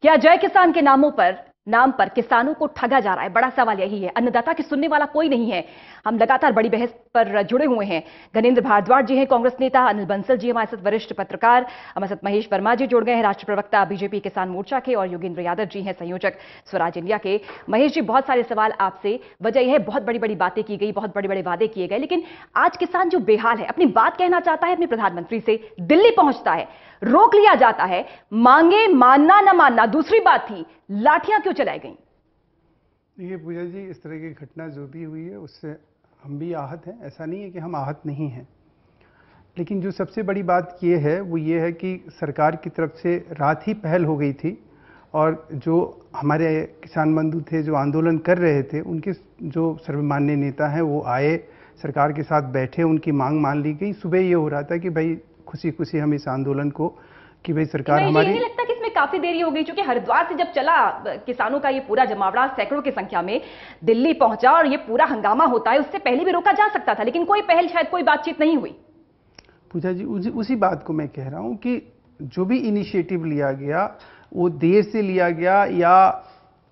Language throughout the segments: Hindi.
क्या जय किसान के नाम पर किसानों को ठगा जा रहा है? बड़ा सवाल यही है। अन्नदाता की सुनने वाला कोई नहीं है। हम लगातार बड़ी बहस पर जुड़े हुए हैं। गणेंद्र भारद्वाज जी हैं कांग्रेस नेता, अनिल बंसल जी हमारे साथ वरिष्ठ पत्रकार, हमारे साथ महेश वर्मा जी जुड़ गए हैं राष्ट्रीय प्रवक्ता बीजेपी किसान मोर्चा के, और योगेंद्र यादव जी हैं संयोजक स्वराज इंडिया के। महेश जी, बहुत सारे सवाल आपसे। वजह यह है बहुत बड़ी बड़ी बातें की गई, बहुत बड़े बड़े वादे किए गए, लेकिन आज किसान जो बेहाल है, अपनी बात कहना चाहता है अपने प्रधानमंत्री से, दिल्ली पहुंचता है, रोक लिया जाता है, मांगे मानना न मानना दूसरी बात थी, लाठियां क्यों चलाई गई? देखिए पूजा जी, इस तरह की घटना जो भी हुई है उससे हम भी आहत हैं। ऐसा नहीं है कि हम आहत नहीं हैं, लेकिन जो सबसे बड़ी बात ये है वो ये है कि सरकार की तरफ से रात ही पहल हो गई थी, और जो हमारे किसान बंधु थे जो आंदोलन कर रहे थे, उनके जो सर्वमान्य नेता हैं वो आए, सरकार के साथ बैठे, उनकी मांग मान ली गई। सुबह ये हो रहा था कि भाई खुशी खुशी हम इस आंदोलन को, कि भाई सरकार हमारी। नहीं लगता कि इसमें काफी देरी हो गई, क्योंकि हरिद्वार से जब चला किसानों का ये पूरा जमावड़ा सैकड़ों की संख्या में दिल्ली पहुंचा और ये पूरा हंगामा होता है, उससे पहले भी रोका जा सकता था, लेकिन कोई पहल, शायद कोई बातचीत नहीं हुई। पूजा जी, उसी बात को मैं कह रहा हूं कि जो भी इनिशिएटिव लिया गया वो देर से लिया गया या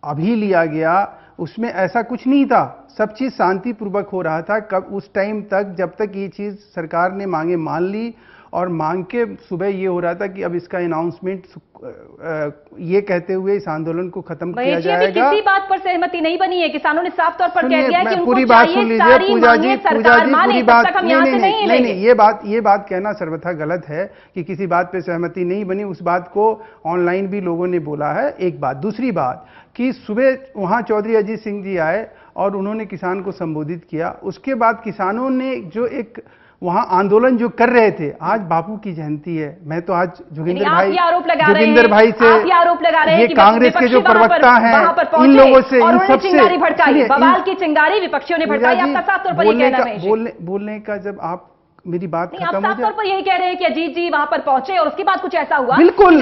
अभी लिया गया, उसमें ऐसा कुछ नहीं था। सब चीज शांतिपूर्वक हो रहा था कब उस टाइम तक, जब तक ये चीज सरकार ने मांगे मान ली, और मांग के सुबह ये हो रहा था कि अब इसका अनाउंसमेंट ये कहते हुए इस आंदोलन को खत्म किया जाएगा। किसी बात पर सहमति नहीं बनी है। किसानों ने साफ तौर पर कह दिया है कि उनको पूरी बात सुन लीजिए पूजा जी, पूरी बात नहीं, ये बात कहना सर्वथा गलत है कि किसी बात पे सहमति नहीं बनी। उस बात को ऑनलाइन भी लोगों ने बोला है, एक बात। दूसरी बात कि सुबह वहां चौधरी अजीत सिंह जी आए और उन्होंने किसान को संबोधित किया। उसके बाद किसानों ने जो एक वहां आंदोलन जो कर रहे थे, आज बापू की जयंती है। मैं तो आज जोगिंदर भाई से, ये कांग्रेस के जो प्रवक्ता हैं, इन लोगों से, इन सबसे बवाल की चिंगारी विपक्षियों ने भड़काई। आपका साफ तौर पर ये कहना है, बोलने का जब आप मेरी बात खत्म हो जाए, साफ तौर पर यही कह रहे हैं कि अजीत जी वहां पर पहुंचे और उसके बाद कुछ ऐसा हुआ। बिल्कुल,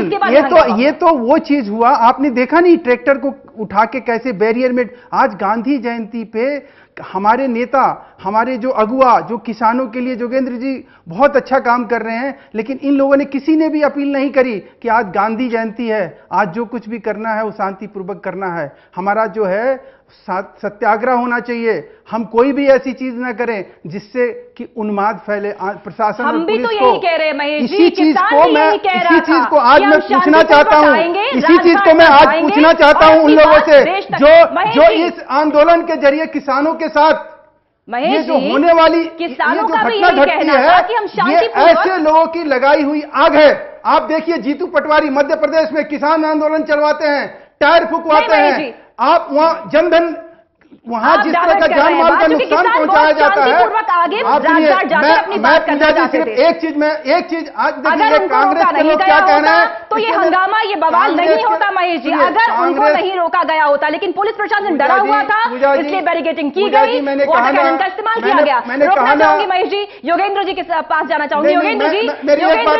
ये तो वो चीज हुआ। आपने देखा नहीं ट्रैक्टर को उठा के कैसे बैरियर में। आज गांधी जयंती पे हमारे नेता, हमारे जो अगुआ, जो किसानों के लिए, जोगेंद्र जी बहुत अच्छा काम कर रहे हैं, लेकिन इन लोगों ने किसी ने भी अपील नहीं करी कि आज गांधी जयंती है, आज जो कुछ भी करना है वो शांतिपूर्वक करना है। हमारा जो है सत्याग्रह होना चाहिए। हम कोई भी ऐसी चीज ना करें जिससे कि उन्माद फैले। प्रशासन हम भी तो यही कह रहे हैं महेश जी, इसी चीज को आज मैं पूछना चाहता हूं, इसी चीज को मैं आज पूछना चाहता हूं उन लोगों से जो इस आंदोलन के जरिए किसानों के साथ ये जो होने वाली किसानों का घटना घटती है, ये ऐसे लोगों की लगाई हुई आग है। आप देखिए, जीतू पटवारी मध्य प्रदेश में किसान आंदोलन चलवाते हैं, टायर फुकवाते हैं। आप वहां जनधन, वहां जिस तरह का जान माल का नुकसान पहुंचाया जाता है, मैं पूजा जी सिर्फ एक चीज आज देखिए, कांग्रेस के लोग क्या कह रहे हैं, तो ये हंगामा, ये बवाल नहीं होता महेश जी, अगर उनको नहीं रोका गया होता। लेकिन पुलिस प्रशासन डरा हुआ था, इसलिए बैरिकेडिंग की गई, वाटर कैनन का इस्तेमाल किया गया। रोकना चाहूंगी महेश जी, योगेंद्र जी के पास जाना चाहूंगी। योगेंद्र जी, मेरी एक बात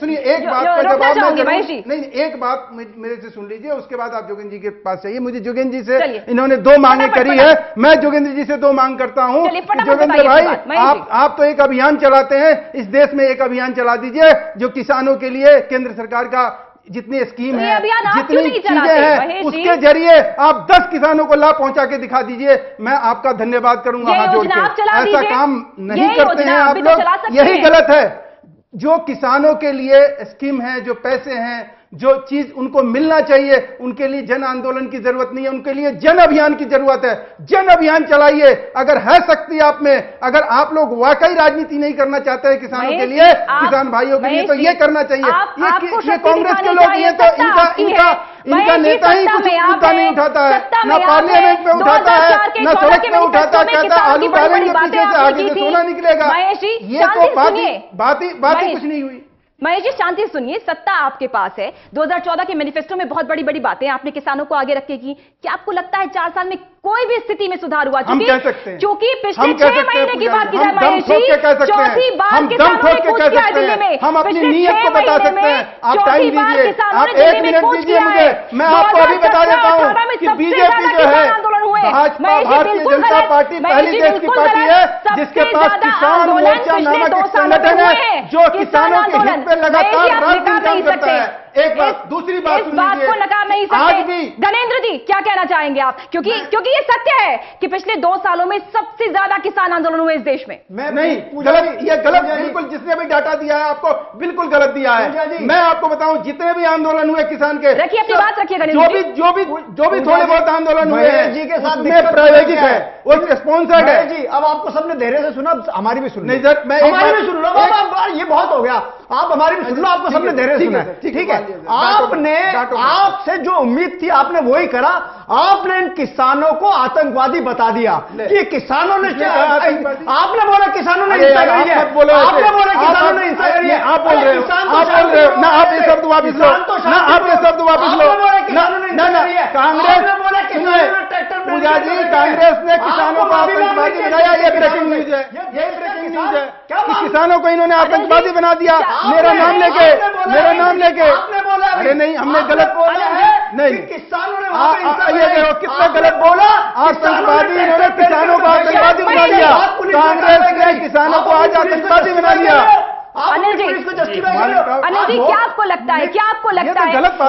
सुनिए, एक बात का जवाब नहीं, एक बात मेरे से सुन लीजिए, उसके बाद आप जोगेंद्र जी के पास चाहिए। मुझे जोगेंद्र जी से इन्होंने दो मांगे करी है, मैं जोगेंद्र जी से दो मांग करता हूं। जोगेंद्र भाई, आप तो एक अभियान चलाते हैं, इस देश में एक अभियान चला दीजिए जो किसानों के लिए केंद्र सरकार का जितनी स्कीम है, जितनी चीजें हैं, उसके जरिए आप 10 किसानों को लाभ पहुंचा के दिखा दीजिए। मैं आपका धन्यवाद करूंगा हाथ जोड़ के। ऐसा काम नहीं करते हैं आप लोग, यही गलत है। जो किसानों के लिए स्कीम है, जो पैसे हैं, जो चीज उनको मिलना चाहिए, उनके लिए जन आंदोलन की जरूरत नहीं है, उनके लिए जन अभियान की जरूरत है। जन अभियान चलाइए अगर है शक्ति आप में। अगर आप लोग वाकई राजनीति नहीं करना चाहते हैं किसानों के लिए, किसान भाइयों के लिए, तो ये करना चाहिए। ये कांग्रेस के लोग, ये तो इनका नेता ही कुछ मुद्दा नहीं उठाता है, ना पार्लियामेंट में उठाता है, ना सड़क पे उठाता है, कहता आलू डालेंगे पीछे से, आगे से सोना निकलेगा। ये तो बात ही कुछ नहीं हुई। महेश जी, शांति सुनिए, सत्ता आपके पास है। 2014 के मैनिफेस्टो में बहुत बड़ी बड़ी बातें आपने किसानों को आगे रख के की। क्या आपको लगता है 4 साल में कोई भी स्थिति में सुधार हुआ? हम कह सकते हैं, क्योंकि पिछले 6 महीने की बात की जाए महेश जी, चौथी बार किसानों ने कूच किया दिल्ली में। हम अपनी नीयत को बता सकते हैं। आप टाइम दीजिए, आप 1 मिनट दीजिए मुझे, मैं आपको अभी बता देता हूं कि बीजेपी जो है, भाजपा भारतीय जनता पार्टी पहली देश की पार्टी है जिसके पास किसान मोर्चा नामक एक संगठन है जो किसानों के हित में लगातार रात दिन काम करता है। एक बात, दूसरी बात इस बात को नकार नहीं सकते। गणेंद्र जी क्या कहना चाहेंगे आप, क्योंकि ये सत्य है कि पिछले 2 सालों में सबसे ज्यादा किसान आंदोलन हुए इस देश में। नहीं, गलत, ये गलत, बिल्कुल जिसने भी डाटा दिया है आपको बिल्कुल गलत दिया है। मैं आपको बताऊं, जितने भी आंदोलन हुए किसान के, रखिए अपनी बात रखिए गणेंद्र जी, जो भी थोड़े बहुत आंदोलन हुए हैं जी के साथ प्रायोगिक है, वो स्पॉन्सर्ड है जी। अब आपको सबने धैर्य से सुना, हमारी भी सुन नहीं सर, मैं हमारी भी सुन लो, ये बहुत हो गया, आप हमारी भी सुन लो, आपको सबने धैर्य से सुना, ठीक है। आपने, आपसे जो उम्मीद थी आपने वही करा, आपने इन किसानों को आतंकवादी बता दिया कि किसानों ने, आपने बोला किसानों ने हिंसा करी है, आपने बोला किसानों ने हिंसा करी है, आप बोल रहे हो ना, आप ये शब्द वापिस लो ना, आप ये शब्द वापिस लो ना, कांग्रेस, पूजा जी, कांग्रेस ने किसानों को आतंकवादी बनाया, ये ब्रेकिंग न्यूज है, ये ब्रेकिंग न्यूज है कि किसानों को इन्होंने आतंकवादी बना दिया, मेरा नाम लेके। अरे नहीं, हमने गलत बोला है, नहीं, किसानों ने ये देखो कितना गलत बोला, आतंकवादी, इन्होंने किसानों को आतंकवादी बना दिया, कांग्रेस ने किसानों को आज आतंकवादी बना दिया। अनिल जी, अनिल जी क्या आपको लगता है,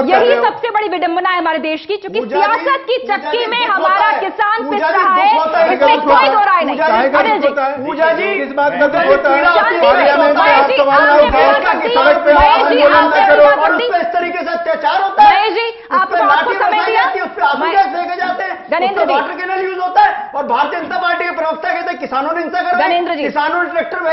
यही सबसे बड़ी विडंबना है हमारे देश की, क्योंकि सियासत की चक्की में हमारा किसान पिस रहा है, इसमें कोई दो राय नहीं। अनिल जी, पूजा जी, किस बात का दुख होता है, इस तरीके से अत्याचार होता है जी, आपको समय दिया, लेके जाते हैं, गणेंद्र जी, वाटर कैनल यूज होता है, और भारतीय जनता पार्टी के प्रवक्ता कहते हैं किसानों ने हिंसा करा, गणेंद्र जी, किसानों ने ट्रैक्टर बह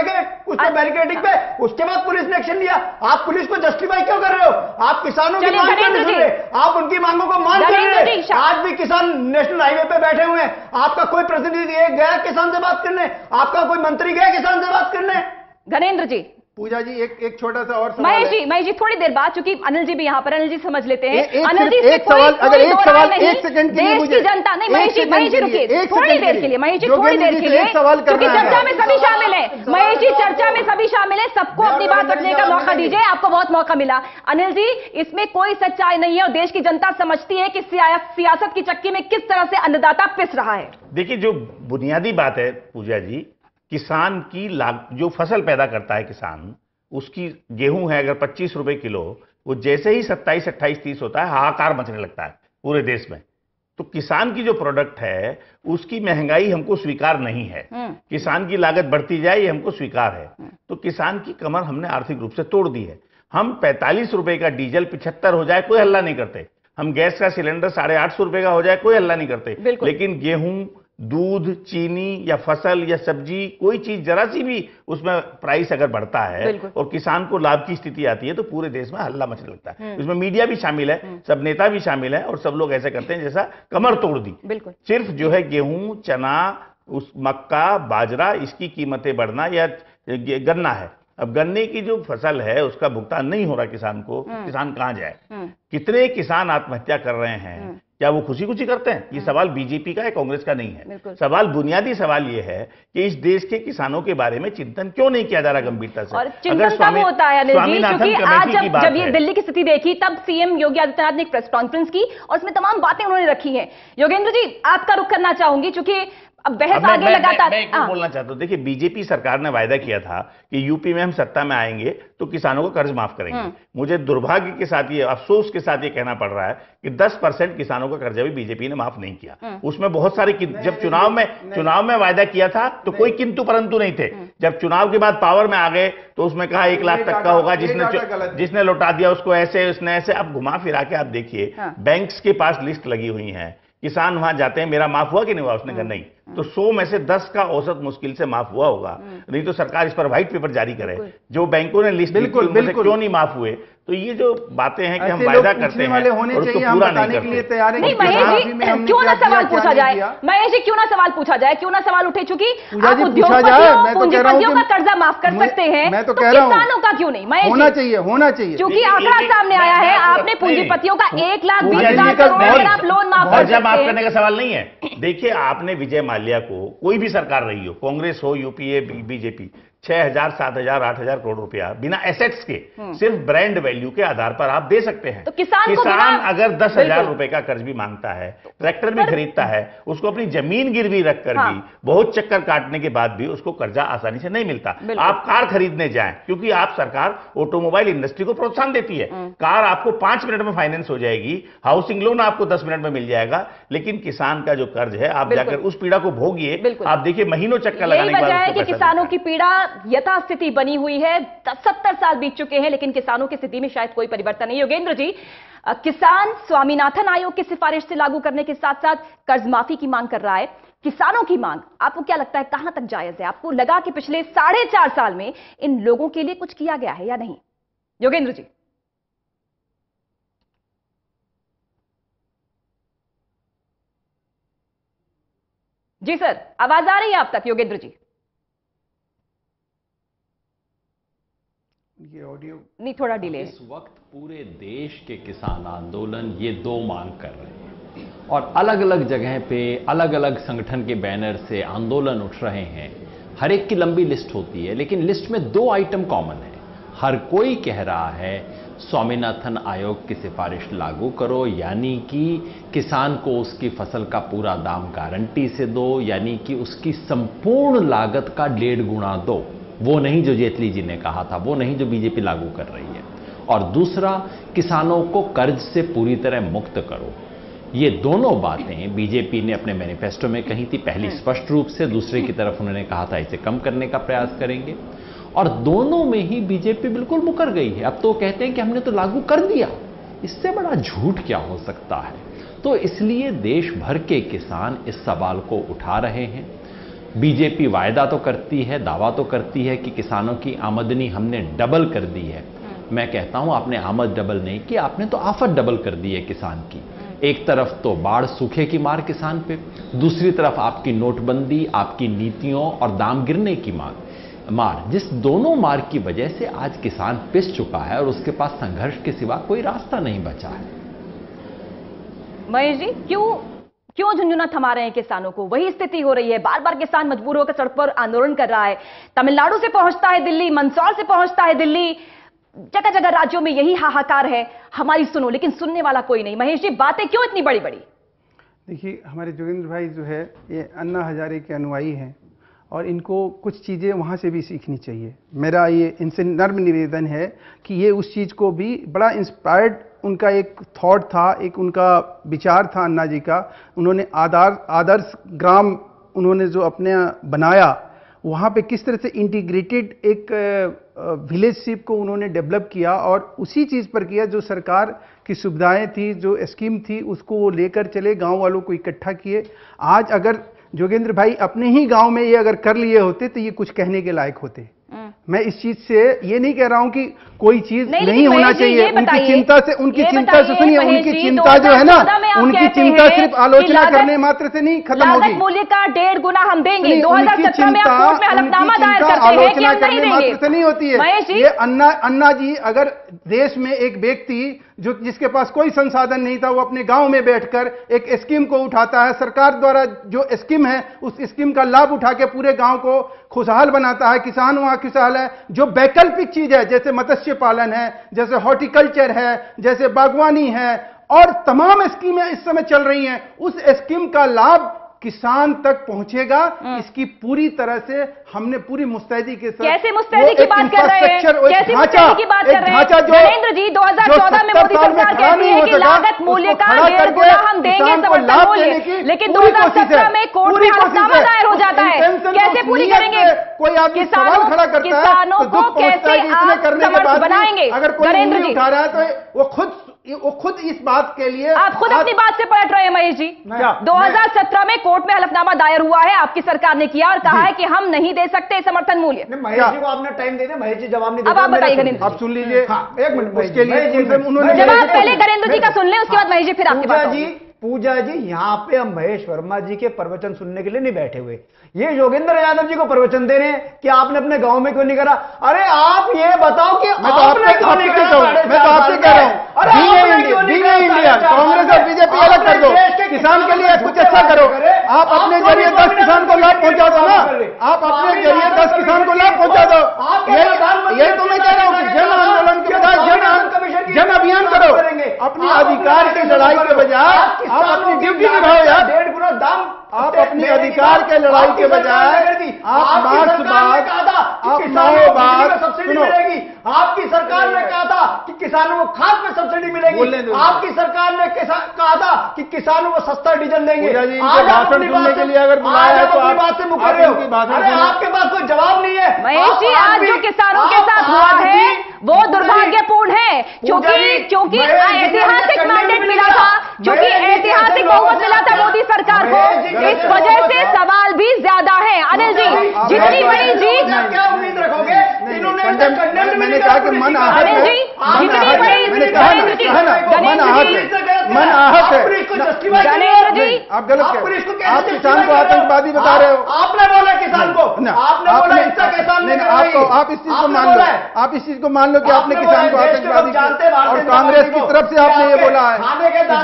उस पर बैरिकेडिंग पे, उसके बाद पुलिस ने एक्शन लिया। आप पुलिस को जस्टिफाई क्यों कर रहे हो? आप किसानों की मांग क्यों नहीं सुन रहे? आप उनकी मांगों को मान क्यों नहीं रहे? आज भी किसान नेशनल हाईवे पे बैठे हुए हैं, आपका कोई प्रतिनिधि गया किसान से बात करने, आपका कोई मंत्री गया किसान से बात करने? गणेंद्र जी, पूजा जी, एक छोटा सा और महेश जी थोड़ी देर बाद, चूंकि अनिल जी भी यहाँ पर, अनिल जी समझ लेते हैं। अनिल जी, एक सवाल, अगर एक सवाल 1 सेकंड के लिए देश की जनता, नहीं महेश जी रुकिए थोड़ी देर के लिए, महेश जी थोड़ी देर के लिए, क्योंकि चर्चा में सभी शामिल है, महेश जी चर्चा में सभी शामिल है, सबको अपनी बात रखने का मौका दीजिए, आपको बहुत मौका मिला। अनिल जी, इसमें कोई सच्चाई नहीं है और देश की जनता समझती है कि सियासत की चक्की में किस तरह से अन्नदाता पिस रहा है। देखिए, जो बुनियादी बात है पूजा जी, किसान की जो फसल पैदा करता है किसान, उसकी गेहूं है अगर 25 रुपए किलो, वो जैसे ही 27, 28, 30 होता है हाहाकार मचने लगता है पूरे देश में। तो किसान की जो प्रोडक्ट है उसकी महंगाई हमको स्वीकार नहीं है, किसान की लागत बढ़ती जाए ये हमको स्वीकार है। तो किसान की कमर हमने आर्थिक रूप से तोड़ दी है। हम 45 रुपए का डीजल 75 हो जाए कोई हल्ला नहीं करते, हम गैस का सिलेंडर 850 रुपए का हो जाए कोई हल्ला नहीं करते, लेकिन गेहूं, दूध, चीनी या फसल या सब्जी, कोई चीज जरा सी भी उसमें प्राइस अगर बढ़ता है और किसान को लाभ की स्थिति आती है तो पूरे देश में हल्ला मचने लगता है। इसमें मीडिया भी शामिल है, सब नेता भी शामिल है, और सब लोग ऐसे करते हैं जैसा कमर तोड़ दी। सिर्फ जो है गेहूं, चना, उस मक्का, बाजरा, इसकी कीमतें बढ़ना या गन्ना है। अब गन्ने की जो फसल है उसका भुगतान नहीं हो रहा किसान को, किसान कहां जाए? कितने किसान आत्महत्या कर रहे हैं, क्या वो खुशी खुशी करते हैं? ये सवाल बीजेपी का है, कांग्रेस का नहीं है। सवाल, बुनियादी सवाल ये है कि इस देश के किसानों के बारे में चिंतन क्यों नहीं किया जा रहा गंभीरता से? और चिंतन तब होता है अनिल जी, क्योंकि आज जब ये दिल्ली की स्थिति देखी तब सीएम योगी आदित्यनाथ ने एक प्रेस कॉन्फ्रेंस की और उसमें तमाम बातें उन्होंने रखी हैं। योगेंद्र जी, आपका रुख करना चाहूंगी, चूंकि अब बहस आगे लगातार। मैं क्यों बोलना चाहता हूं, देखिए बीजेपी सरकार ने वायदा किया था कि यूपी में हम सत्ता में आएंगे तो किसानों को कर्ज माफ करेंगे। मुझे दुर्भाग्य के साथ ये, अफसोस के साथ ये कहना पड़ रहा है कि 10% किसानों का कर्जा भी बीजेपी ने माफ नहीं किया। उसमें बहुत सारे, जब चुनाव में वायदा किया था तो कोई किंतु परंतु नहीं थे। जब चुनाव के बाद पावर में आ गए तो उसमें कहा 1 लाख तक का होगा, जिसने लौटा दिया उसको ऐसे, उसने ऐसे। अब घुमा फिरा के आप देखिए, बैंक्स के पास लिस्ट लगी हुई है, किसान वहां जाते हैं, मेरा माफ हुआ कि नहीं हुआ? उसने कहा नहीं। तो 100 में से 10 का औसत मुश्किल से माफ हुआ होगा, नहीं तो सरकार इस पर व्हाइट पेपर जारी करे। जो बैंकों ने लिस्ट क्यों नहीं माफ हुए? तो ये जो बातें हैं कि हम वायदा करते हैं और उसको पूरा नहीं करते। नहीं महेश जी, क्यों ना सवाल पूछा जाए, महेश जी क्यों ना सवाल पूछा जाए, क्यों ना सवाल उठे? चूंकि आप उद्योगपतियों, पूंजीपतियों का कर्जा माफ कर सकते हैं, मैं तो कह रहा हूं किसानों का क्यों नहीं? महेश होना चाहिए, क्योंकि आंकड़ा सामने आया है, आपने पूंजीपतियों का 1,20,000 करोड़ आप लोन माफ कर सकते हैं। माफ करने का सवाल नहीं है। देखिए, आपने विजय माल्या को, कोई भी सरकार रही हो, कांग्रेस हो, यूपीए, बीजेपी, 6,000, 7,000, 8,000 करोड़ रुपया बिना एसेट्स के सिर्फ ब्रांड वैल्यू के आधार पर आप दे सकते हैं। तो किसान अगर 10,000 रुपए का कर्ज भी मांगता है, ट्रैक्टर भी खरीदता है, उसको अपनी जमीन गिरवी रखकर भी बहुत चक्कर काटने के बाद भी उसको कर्जा आसानी से नहीं मिलता। आप कार खरीदने जाएं, क्योंकि आप सरकार ऑटोमोबाइल इंडस्ट्री को प्रोत्साहन देती है, कार आपको 5 मिनट में फाइनेंस हो जाएगी, हाउसिंग लोन आपको 10 मिनट में मिल जाएगा, लेकिन किसान का जो कर्ज है आप जाकर उस पीड़ा को भोगिए। आप देखिए महीनों चक्कर लगाने के बाद कि किसानों की पीड़ा यथास्थिति बनी हुई है। 70 साल बीत चुके हैं, लेकिन किसानों की स्थिति में शायद कोई परिवर्तन नहीं। योगेंद्र जी, किसान स्वामीनाथन आयोग की सिफारिश से लागू करने के साथ साथ कर्ज माफी की मांग कर रहा है। किसानों की मांग आपको क्या लगता है कहां तक जायज है? आपको लगा कि पिछले 4.5 साल में इन लोगों के लिए कुछ किया गया है या नहीं? योगेंद्र जी। जी सर, आवाज आ रही है आप तक योगेंद्र जी? ये ऑडियो नहीं, थोड़ा डिले। इस वक्त पूरे देश के किसान आंदोलन ये 2 मांग कर रहे हैं और अलग अलग जगह पे अलग अलग संगठन के बैनर से आंदोलन उठ रहे हैं। हर एक की लंबी लिस्ट होती है, लेकिन लिस्ट में 2 आइटम कॉमन है। हर कोई कह रहा है स्वामीनाथन आयोग की सिफारिश लागू करो, यानी कि किसान को उसकी फसल का पूरा दाम गारंटी से दो, यानी कि उसकी संपूर्ण लागत का 1.5 गुना दो। वो नहीं जो जेटली जी ने कहा था, वो नहीं जो बीजेपी लागू कर रही है। और दूसरा, किसानों को कर्ज से पूरी तरह मुक्त करो। ये दोनों बातें बीजेपी ने अपने मैनिफेस्टो में कही थी, पहली स्पष्ट रूप से, दूसरे की तरफ उन्होंने कहा था इसे कम करने का प्रयास करेंगे, और दोनों में ही बीजेपी बिल्कुल मुकर गई है। अब तो कहते हैं कि हमने तो लागू कर दिया। इससे बड़ा झूठ क्या हो सकता है? तो इसलिए देश भर के किसान इस सवाल को उठा रहे हैं। बीजेपी वायदा तो करती है, दावा तो करती है कि किसानों की आमदनी हमने डबल कर दी है। मैं कहता हूं आपने आमद डबल नहीं की, आपने तो आफत डबल कर दी है किसान की। एक तरफ तो बाढ़ सूखे की मार किसान पे, दूसरी तरफ आपकी नोटबंदी, आपकी नीतियों और दाम गिरने की मार, जिस दोनों मार की वजह से आज किसान पिस चुका है और उसके पास संघर्ष के सिवा कोई रास्ता नहीं बचा है। महेश जी, क्यों झुंझुना थमा रहे हैं किसानों को? वही स्थिति हो रही है, बार बार किसान मजबूर होकर सड़क पर आंदोलन कर रहा है। तमिलनाडु से पहुंचता है दिल्ली, मंदसौर से पहुंचता है दिल्ली, जगह जगह राज्यों में यही हाहाकार है, हमारी सुनो, लेकिन सुनने वाला कोई नहीं। महेश जी, बातें क्यों इतनी बड़ी बड़ी? देखिए, हमारे जोगेंद्र भाई जो है ये अन्ना हजारे के अनुयायी हैं और इनको कुछ चीज़ें वहाँ से भी सीखनी चाहिए। मेरा ये इनसे नर्म निवेदन है कि ये उस चीज़ को भी बड़ा इंस्पायर्ड, उनका एक थॉट था, एक उनका विचार था अन्ना जी का। उन्होंने आदर्श ग्राम उन्होंने जो अपने बनाया, वहाँ पे किस तरह से इंटीग्रेटेड एक विलेजशिप को उन्होंने डेवलप किया और उसी चीज़ पर किया जो सरकार की सुविधाएं थी, जो स्कीम थी, उसको वो लेकर चले, गांव वालों को इकट्ठा किए। आज अगर जोगेंद्र भाई अपने ही गांव में ये अगर कर लिए होते तो ये कुछ कहने के लायक होते। मैं इस चीज से ये नहीं कह रहा हूं कि कोई चीज नहीं होना चाहिए, उनकी चिंता से सुनिए, उनकी चिंता जो है ना, उनकी चिंता सिर्फ आलोचना करने मात्र से नहीं खत्म होगी। मूल्य का 1.5 गुना हम देंगे। 2017 में आप कोर्ट में हलफनामा दायर करते हैं कि हम नहीं देंगे। मात्र से नहीं होती है ये। अन्ना जी, अगर देश में एक व्यक्ति जिसके पास कोई संसाधन नहीं था, वो अपने गांव में बैठकर एक स्कीम को उठाता है, सरकार द्वारा जो स्कीम है उस स्कीम का लाभ उठा के पूरे गांव को खुशहाल बनाता है, किसान वहां खुशहाल है। जो वैकल्पिक चीज है, जैसे मत्स्य पालन है, जैसे हॉर्टिकल्चर है, जैसे बागवानी है और तमाम स्कीमें इस समय चल रही हैं, उस स्कीम का लाभ किसान तक पहुंचेगा। इसकी पूरी तरह से हमने पूरी मुस्तैदी के साथ, कैसे मुस्तैदी की बात कर रहे हैं? कैसे मुस्तैदी की बात कर रहे हैं? नरेंद्र जी, 2014 में मोदी सरकार कहती है कि लागत मूल्य का 1.5 गुना हम देंगे समर्थन मूल्य, लेकिन 2017 में कोर्ट में हलफनामा दायर हो जाता है। कैसे पूरी करेंगे? कोई आदमी सवाल खड़ा करता है, किसानों को कैसे आप समर्थ बनाएंगे? अगर कोई उंगली उठा रहा है तो वो खुद इस बात के लिए, आप खुद अपनी बात से पलट रहे हैं महेश जी। 2017 में कोर्ट में हलफनामा दायर हुआ है, आपकी सरकार ने किया और कहा है कि हम नहीं दे सकते समर्थन मूल्य। महेश जी को आपने टाइम दे दिया, महेश जी जवाब नहीं दे। अब आप बताइए गणेंद्र, आप सुन लीजिए। एक मिनट, उसके लिए उन्होंने जवाब पहले गणेंद्र जी का सुन लें, उसके बाद महेश जी फिर आपकी बात जी। पूजा जी, यहां पे हम महेश वर्मा जी के प्रवचन सुनने के लिए नहीं बैठे हुए, ये योगेंद्र यादव जी को प्रवचन दे रहे हैं कि आपने अपने गांव में क्यों नहीं करा। अरे आप ये बताओ कि आपने क्यों नहीं करा? मैं तो आपसे कह रहा हूं, इंडिया कांग्रेस और बीजेपी अलग कर दो, किसान के लिए कुछ अच्छा करो। आप अपने जरिए 10 किसान को लाभ पहुंचा दो ना, आप अपने जरिए 10 किसान को लाभ पहुंचा दो। यही तो मैं कह रहा हूं कि जन आंदोलन के बजाय जन अभियान करो। अपनी अधिकार की लड़ाई के बजाय आप अपनी ड्यूटी निभाओ यार। 1.5 गुना दाम आप अपनी अधिकार के लड़ाई के बजाय आप मार्क्सवाद, आप माओवाद, सब्सिडी मिलेगी। आपकी सरकार ने कहा था कि किसानों को खाद में सब्सिडी मिलेगी। आपकी सरकार ने कहा था कि किसानों को सस्ता डीजल देंगे। आज भाषण सुनने के लिए अगर बुलाया है तो आप बात से मुकर रहे हो। अरे आपके पास कोई जवाब नहीं है महेश जी। आज जो किसानों के साथ हुआ है वो दुर्भाग्यपूर्ण है, क्योंकि ऐतिहासिक मैंडेट मिला था, क्योंकि ऐतिहासिक बहुमत मिला था मोदी सरकार को। इस वजह से सवाल भी ज्यादा है। अनिल जी, जितनी बड़ी जीत, क्या उम्मीद रखोगे? मैंने कहा कि मन आहत है, जितनी बड़ी मन आहत है। गणेंद्र जी, आप गलत कह रहे हैं, आप किसान को आतंकवादी बता रहे हो। आपने बोला किसान को, आपने बोला हिंसा के सामने। आप इस चीज को मान लो, आप इस चीज को मान लो कि आपने किसान को आतंकवादी और कांग्रेस की तरफ से आपने ये बोला है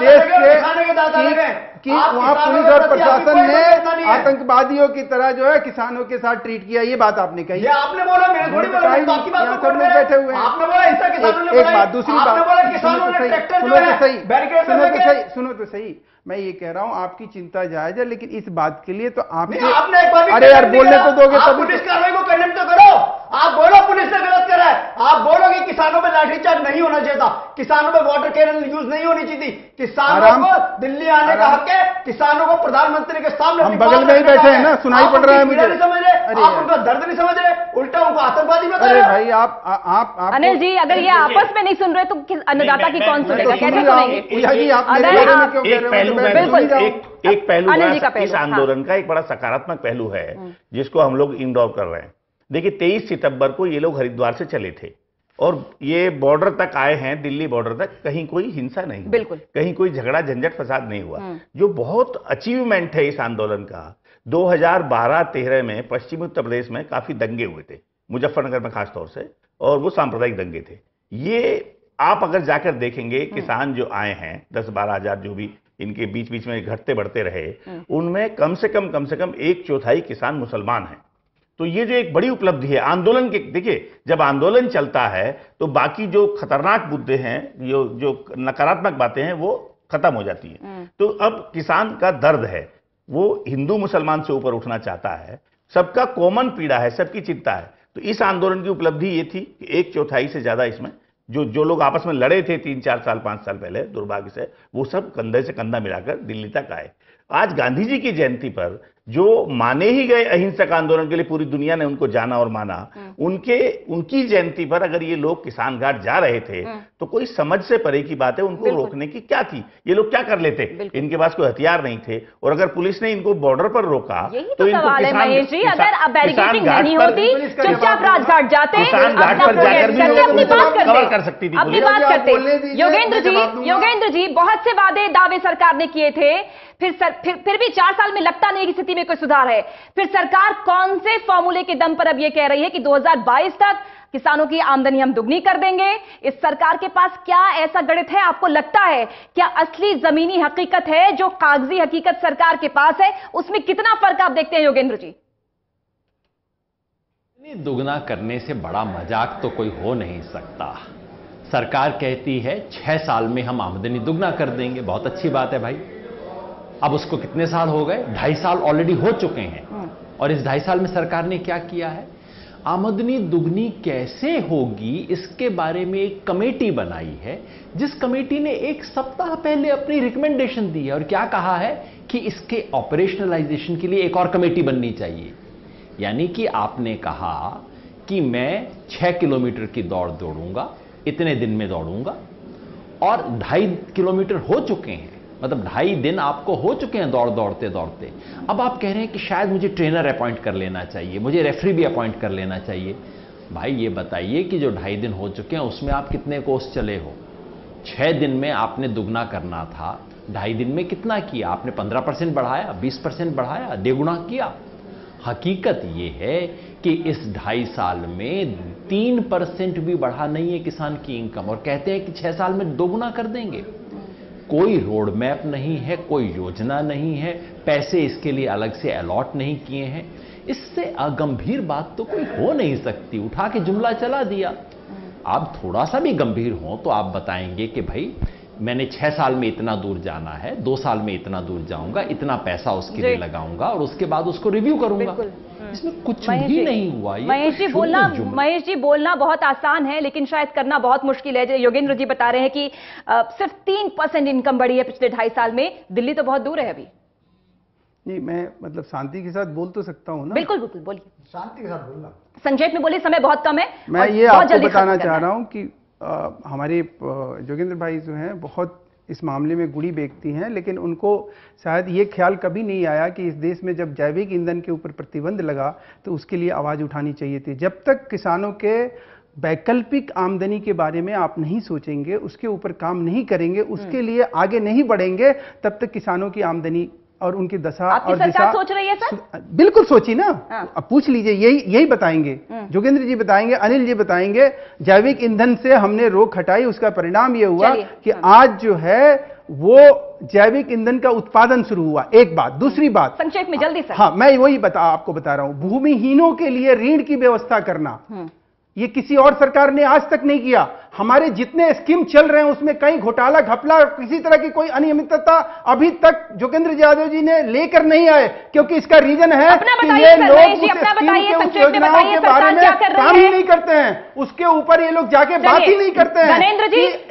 देश के कि वहां पुलिस और प्रशासन ने आतंकवादियों की तरह जो है किसानों के साथ ट्रीट किया। ये बात आपने कही। ये आपने बोला, मेरे थोड़ी बोला, बाकी बात यहाँ सब लोग बैठे हुए हैं। आपने बोला हिंसा किसानों ने, एक बात, दूसरी बात, आपने बोला किसानों ने ट्रैक्टर जो है बैरिकेड पे लगे। सुनो तो सही, मैं ये कह रहा हूं आपकी चिंता जायज है, लेकिन इस बात के लिए तो आपने एक बार अरे यार बोलने तो दोगे तभी। पुलिस कार्रवाई को कंडेम तो करो। आप बोलो पुलिस ने गलत करा है, आप बोलो कि किसानों पे लाठीचार्ज नहीं होना चाहिए था, किसानों पे वाटर कैनन यूज नहीं होनी चाहिए थी, किसानों को दिल्ली आने का हक है, किसानों को प्रधानमंत्री के सामने हम बगल में ही बैठे हैं ना, सुनाई पड़ रहा है मुझे। नहीं समझ रहे आप, उनका दर्द नहीं समझ रहे, उल्टा उनको आतंकवादी बता रहे। अरे भाई आप अनिल जी, अगर ये आपस में नहीं सुन रहे तो अन्नदाता की कौन सुनेगा? कैसे सुनेंगे? एक पहलू इस आंदोलन का एक बड़ा सकारात्मक पहलू है जिसको हम लोग इंडोर कर रहे हैं। देखिए 23 सितंबर को ये लोग हरिद्वार से चले थे और ये बॉर्डर तक आए हैं, दिल्ली बॉर्डर तक, कहीं कोई हिंसा नहीं, बिल्कुल कहीं कोई झगड़ा झंझट फसाद नहीं हुआ, जो बहुत अचीवमेंट है इस आंदोलन का। 2012-13 में पश्चिमी उत्तर प्रदेश में काफी दंगे हुए थे, मुजफ्फरनगर में खासतौर से, और वो सांप्रदायिक दंगे थे। ये आप अगर जाकर देखेंगे, किसान जो आए हैं 10-12 हजार जो भी इनके बीच बीच में घटते बढ़ते रहे, उनमें कम से कम 1/4 किसान मुसलमान हैं। तो ये जो एक बड़ी उपलब्धि है आंदोलन के, देखिए जब आंदोलन चलता है तो बाकी जो खतरनाक मुद्दे हैं, जो नकारात्मक बातें हैं, वो खत्म हो जाती हैं। तो अब किसान का दर्द है, वो हिंदू मुसलमान से ऊपर उठना चाहता है, सबका कॉमन पीड़ा है, सबकी चिंता है। तो इस आंदोलन की उपलब्धि ये थी कि 1/4 से ज्यादा इसमें जो लोग आपस में लड़े थे 3-4 साल 5 साल पहले, दुर्भाग्य से वो सब कंधे से कंधा मिलाकर दिल्ली तक आए। आज गांधी जी की जयंती पर जो माने ही गए अहिंसक आंदोलन के लिए, पूरी दुनिया ने उनको जाना और माना, उनकी जयंती पर अगर ये लोग किसान घाट जा रहे थे तो कोई समझ से परे की बात है, उनको रोकने की क्या थी? ये लोग क्या कर लेते? इनके पास कोई हथियार नहीं थे, और अगर पुलिस ने इनको बॉर्डर पर रोका तो इनको चुपचाप राजघाट जाते, किसान घाट पर जाकर भी कवर कर सकती थी। अपनी बात करते। योगेंद्र जी, बहुत से वादे दावे सरकार ने किए थे, फिर भी 4 साल में लगता नहीं कि स्थिति में कोई सुधार है। फिर सरकार कौन से फॉर्मूले के दम पर अब यह कह रही है कि 2022 तक किसानों की आमदनी हम दुगनी कर देंगे? इस सरकार के पास क्या ऐसा गणित है? आपको लगता है क्या असली जमीनी हकीकत है जो कागजी हकीकत सरकार के पास है, उसमें कितना फर्क आप देखते हैं योगेंद्र जी? दुगना करने से बड़ा मजाक तो कोई हो नहीं सकता। सरकार कहती है 6 साल में हम आमदनी दुगना कर देंगे, बहुत अच्छी बात है भाई। अब उसको कितने साल हो गए? 2.5 साल ऑलरेडी हो चुके हैं, और इस 2.5 साल में सरकार ने क्या किया है? आमदनी दुगनी कैसे होगी इसके बारे में एक कमेटी बनाई है, जिस कमेटी ने 1 सप्ताह पहले अपनी रिकमेंडेशन दी है, और क्या कहा है कि इसके ऑपरेशनलाइजेशन के लिए एक और कमेटी बननी चाहिए। यानी कि आपने कहा कि मैं 6 किलोमीटर की दौड़ दौड़ूंगा, इतने दिन में दौड़ूंगा, और 2.5 किलोमीटर हो चुके हैं, मतलब 2.5 दिन आपको हो चुके हैं दौड़ते दौड़ते। अब आप कह रहे हैं कि शायद मुझे ट्रेनर अपॉइंट कर लेना चाहिए, मुझे रेफरी भी अपॉइंट कर लेना चाहिए। भाई ये बताइए कि जो 2.5 दिन हो चुके हैं उसमें आप कितने कोस चले हो? 6 दिन में आपने दुगना करना था, 2.5 दिन में कितना किया आपने? 15% बढ़ाया, 20% बढ़ाया, दोगुना किया। हकीकत यह है कि इस 2.5 साल में 3% भी बढ़ा नहीं है किसान की इनकम, और कहते हैं कि 6 साल में दोगुना कर देंगे। कोई रोड मैप नहीं है, कोई योजना नहीं है, पैसे इसके लिए अलग से अलॉट नहीं किए हैं। इससे अगंभीर बात तो कोई हो नहीं सकती। उठा के जुमला चला दिया। आप थोड़ा सा भी गंभीर हो तो आप बताएंगे कि भाई मैंने 6 साल में इतना दूर जाना है, 2 साल में इतना दूर जाऊंगा, इतना पैसा उसके लिए लगाऊंगा और उसके बाद उसको रिव्यू करूंगा। इसमें कुछ भी नहीं हुआ। महेश जी बोलना बहुत आसान है, लेकिन शायद करना बहुत मुश्किल है। योगेंद्र जी बता रहे हैं कि सिर्फ 3% इनकम बढ़ी है पिछले 2.5 साल में। दिल्ली तो बहुत दूर है अभी। नहीं, मैं मतलब शांति के साथ बोल तो सकता हूं ना। बिल्कुल बिल्कुल बोलिए, शांति के साथ बोलना। संक्षेप में बोलिए, समय बहुत कम है। मैं ये आपको बताना चाह रहा हूं कि हमारे जोगेंद्र भाई जो हैं बहुत इस मामले में गुड़ी व्यक्ति हैं, लेकिन उनको शायद ये ख्याल कभी नहीं आया कि इस देश में जब जैविक ईंधन के ऊपर प्रतिबंध लगा तो उसके लिए आवाज उठानी चाहिए थी। जब तक किसानों के वैकल्पिक आमदनी के बारे में आप नहीं सोचेंगे, उसके ऊपर काम नहीं करेंगे, उसके लिए आगे नहीं बढ़ेंगे, तब तक किसानों की आमदनी और उनकी दशा और दिशा सोच रही है सर? बिल्कुल सोची ना। अब पूछ लीजिए, यही बताएंगे, जोगेंद्र जी बताएंगे, अनिल जी बताएंगे। जैविक ईंधन से हमने रोक हटाई, उसका परिणाम यह हुआ कि आज जो है वो जैविक ईंधन का उत्पादन शुरू हुआ। एक बात। दूसरी बात, संक्षेप में जल्दी सर। हाँ, मैं वही आपको बता रहा हूं। भूमिहीनों के लिए ऋण की व्यवस्था करना, ये किसी और सरकार ने आज तक नहीं किया। हमारे जितने स्कीम चल रहे हैं उसमें कहीं घोटाला घपला, किसी तरह की कोई अनियमितता अभी तक जोगेंद्र यादव जी ने लेकर नहीं आए, क्योंकि इसका रीजन है कि ये लोग उस स्कीम के योजनाओं के बारे में काम ही नहीं करते हैं, उसके ऊपर ये लोग जाके बात ही नहीं करते हैं।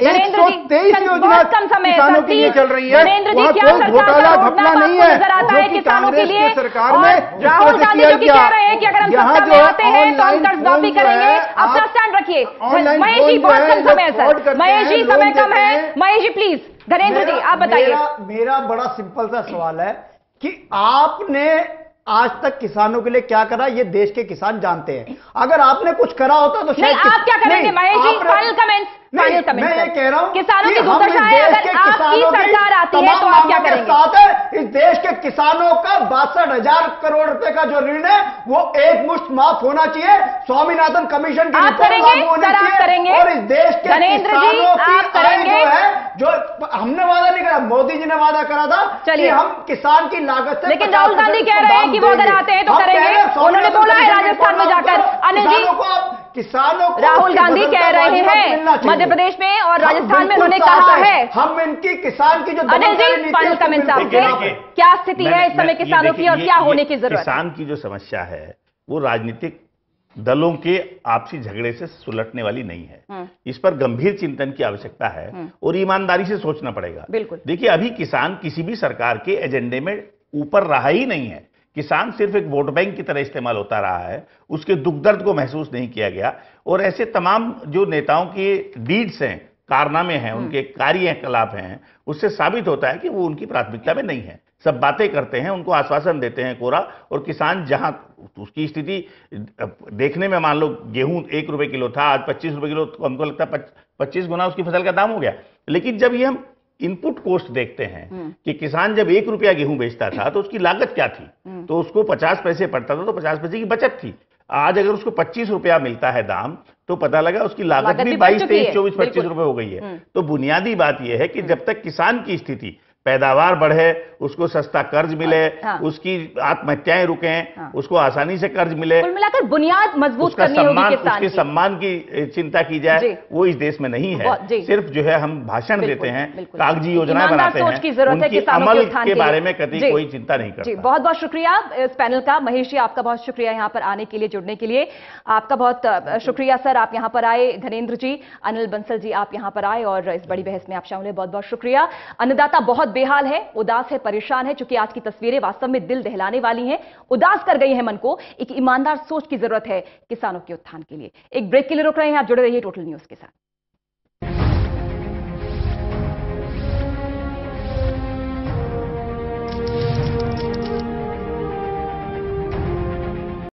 123 योजना किसानों के लिए चल रही है, वहां कोई घोटाला घपला नहीं है, जो कि कांग्रेस की सरकार में राहुल गांधी जो कह रहे हैं कि अगर हम सत्ता में आते हैं तो हम कर्जमाफी करेंगे। अपना स्टैंड रखिए। महेश जी बहुत कम समय है सर, महेश जी समय कम है। महेश जी प्लीज, धनेंद्र जी आप बताइए। मेरा बड़ा सिंपल सा सवाल है कि आपने आज तक किसानों के लिए क्या करा, ये देश के किसान जानते हैं। अगर आपने कुछ करा होता तो शायद आप क्या करेंगे महेश जी? Final comments. मैं ये कह रहा हूं किसानों की दुर्दशा है, अगर आपकी सरकार आती है तो आप क्या करेंगे? साथ है इस देश के किसानों का 62,000 करोड़ रुपए का जो ऋण है वो एक मुश्त माफ होना चाहिए। स्वामीनाथन कमीशन की रिपोर्ट लागू होनी चाहिए और इस देश के किसानों की आय जो है, जो हमने वादा नहीं करा, मोदी जी ने वादा करा था कि हम किसान की लागत से, लेकिन राहुल गांधी कह रहे हैं कि वो अगर आते हैं तो करेंगे। उन्होंने बोला है राजस्थान में जाकर। अनिल जी, किसानों को राहुल गांधी कह रहे हैं मध्य प्रदेश में और राजस्थान में उन्होंने कहा है हम इनकी किसान की जो अनिल जी फाइनल कमेंट्स आपके, क्या स्थिति है इस समय किसानों की और क्या होने की जरूरत है? किसान की जो समस्या है वो राजनीतिक दलों के आपसी झगड़े से सुलटने वाली नहीं है। इस पर गंभीर चिंतन की आवश्यकता है और ईमानदारी से सोचना पड़ेगा। बिल्कुल। देखिए, अभी किसान किसी भी सरकार के एजेंडे में ऊपर रहा ही नहीं है। किसान सिर्फ एक वोट बैंक की तरह इस्तेमाल होता रहा है, उसके दुख दर्द को महसूस नहीं किया गया। और ऐसे तमाम जो नेताओं के डीड्स हैं, कारनामे हैं, उनके कार्यकलाप हैं, उससे साबित होता है कि वो उनकी प्राथमिकता में नहीं है। सब बातें करते हैं, उनको आश्वासन देते हैं कोरा, और किसान जहां उसकी स्थिति देखने में, मान लो गेहूं 1 रुपए किलो था, आज 25 रुपए किलो, तो हमको लगता है 25 गुना उसकी फसल का दाम हो गया। लेकिन जब ये हम इनपुट कॉस्ट देखते हैं कि किसान जब 1 रुपया गेहूं बेचता था तो उसकी लागत क्या थी, तो उसको 50 पैसे पड़ता था, तो 50 पैसे की बचत थी। आज अगर उसको 25 रुपया मिलता है दाम, तो पता लगा उसकी लागत भी 22, 23, 24, 25 रुपए हो गई है। तो बुनियादी बात यह है कि जब तक किसान की स्थिति, पैदावार बढ़े, उसको सस्ता कर्ज मिले, उसकी आत्महत्याएं रुकें, उसको आसानी से कर्ज मिले, कुल मिलाकर बुनियाद मजबूत करनी होगी किसान की। उसके सम्मान की चिंता की जाए, वो इस देश में नहीं है। सिर्फ जो है हम भाषण देते हैं, कागजी योजनाएं बनाते हैं, उनकी अमल के बारे में कभी कोई चिंता नहीं करता। बहुत बहुत शुक्रिया इस पैनल का। महेश जी आपका बहुत शुक्रिया यहाँ पर आने के लिए, जुड़ने के लिए आपका बहुत शुक्रिया सर, आप यहाँ पर आए। धनेंद्र जी, अनिल बंसल जी आप यहाँ पर आए और इस बड़ी बहस में आप शामिल हुए, बहुत बहुत शुक्रिया। अन्नदाता बहुत बेहाल है, उदास है, परेशान है, क्योंकि आज की तस्वीरें वास्तव में दिल दहलाने वाली हैं, उदास कर गई है मन को। एक ईमानदार सोच की जरूरत है किसानों के उत्थान के लिए। एक ब्रेक के लिए रुक रहे हैं, आप जुड़े रहिए टोटल न्यूज के साथ।